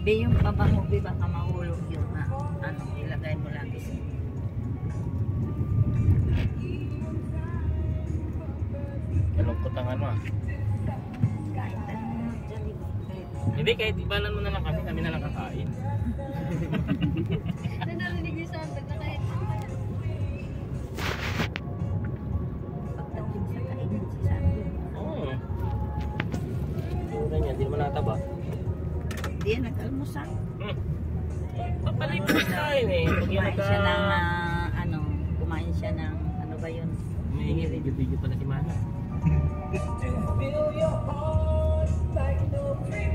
Be, yung pabango, be, baka mahulog yun na. Ano, ilagay mo lang isa. Malungkot ang ano ah. Kahit ano mo dyan, Hindi, kahit ibanan mo na lang kami na lang kakain. Narinig yung sandal na kahit pagdating sa kainin si Sandro. Oo. Tingnan niya, hindi naman nataba. Hindi yan nag-almusal. Papalipas kain eh. Pag yan Kumain siya ng, ano, kumain siya ng, ano ba yun? May video pala si Mana. Feel your heart like no dream.